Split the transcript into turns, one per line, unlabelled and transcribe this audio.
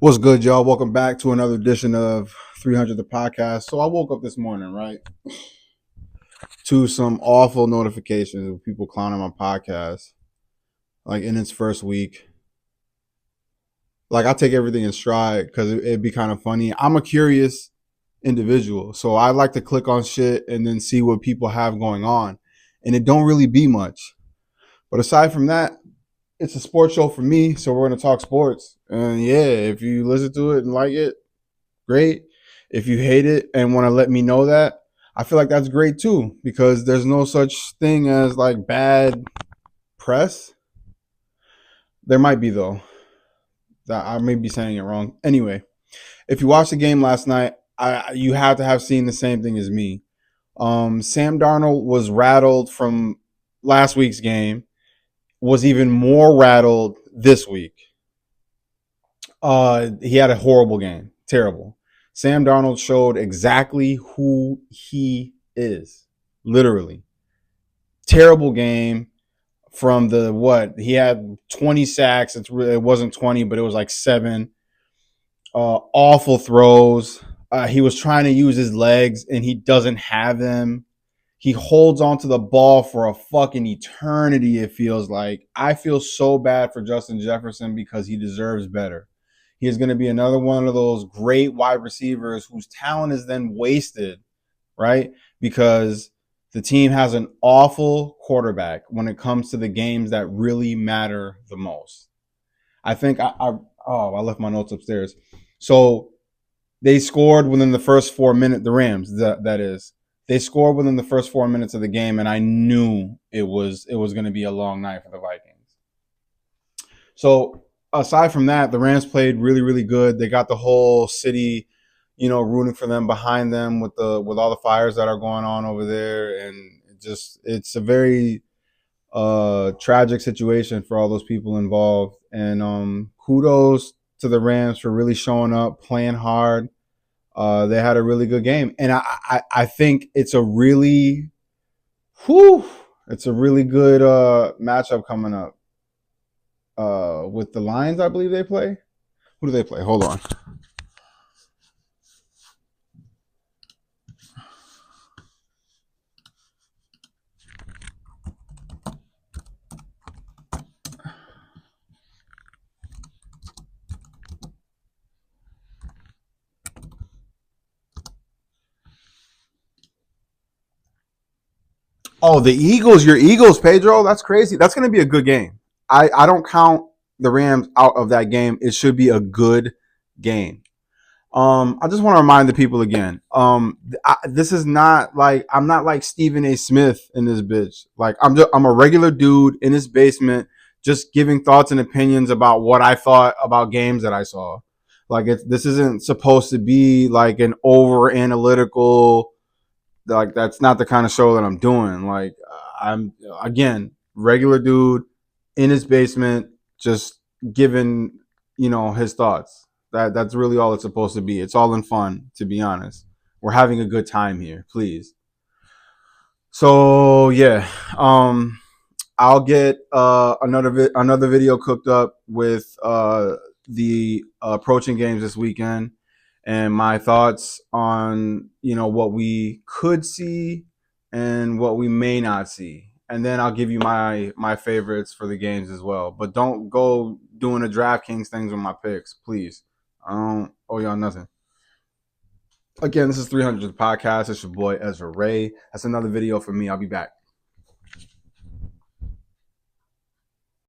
What's good, y'all? Welcome back to another edition of 300 the podcast. So I woke up this morning, right, to some awful notifications of people clowning my podcast, like in its first week. Like I take everything in stride because it'd be kind of funny. I'm a curious individual, so I like to click on shit and then see what people have going on, and it don't really be much. But aside from that, it's a sports show for me, so we're gonna talk sports. And yeah, if you listen to it and like it, great. If you hate it and want to let me know that, I feel like that's great too, because there's no such thing as like bad press. There might be though. That I may be saying it wrong. Anyway, if you watched the game last night, you have to have seen the same thing as me. Sam Darnold was rattled from last week's game. Was even more rattled this week. He had a horrible game. Terrible. Sam Darnold showed exactly who he is. Literally. Terrible game from the what? He had 20 sacks. It wasn't 20, but it was like 7. Awful throws. He was trying to use his legs and he doesn't have them. He holds onto the ball for a fucking eternity, it feels like. I feel so bad for Justin Jefferson because he deserves better. He is going to be another one of those great wide receivers whose talent is then wasted, right? Because the team has an awful quarterback when it comes to the games that really matter the most. I think I left my notes upstairs. So they scored within the first 4 minutes. The Rams, that is, they scored within the first 4 minutes of the game, and I knew it was going to be a long night for the Vikings. So aside from that, the Rams played really really good. They got the whole city, rooting for them behind them with all the fires that are going on over there, and it's a very tragic situation for all those people involved. And kudos to the Rams for really showing up, playing hard. They had a really good game, and I think whew, it's a really good matchup coming up with the Lions. I believe they play. Who do they play? Hold on. Oh, the Eagles. Your Eagles, Pedro. That's crazy. That's going to be a good game. I don't count the Rams out of that game. It should be a good game. I just want to remind the people again. This is not like I'm not like Stephen A. Smith in this bitch. Like I'm a regular dude in his basement, just giving thoughts and opinions about what I thought about games that I saw. Like this isn't supposed to be like an over analytical. Like that's not the kind of show that I'm doing. Like I'm again regular dude in his basement, just giving his thoughts. That's really all it's supposed to be. It's all in fun, to be honest. We're having a good time here, please. So yeah, I'll get another video cooked up with the approaching games this weekend and my thoughts on what we could see and what we may not see, and then I'll give you my favorites for the games as well. But don't go doing the DraftKings things with my picks, please. I don't owe y'all nothing. Again, this is 300 podcast. It's your boy Ezra Ray. That's another video for me. I'll be back.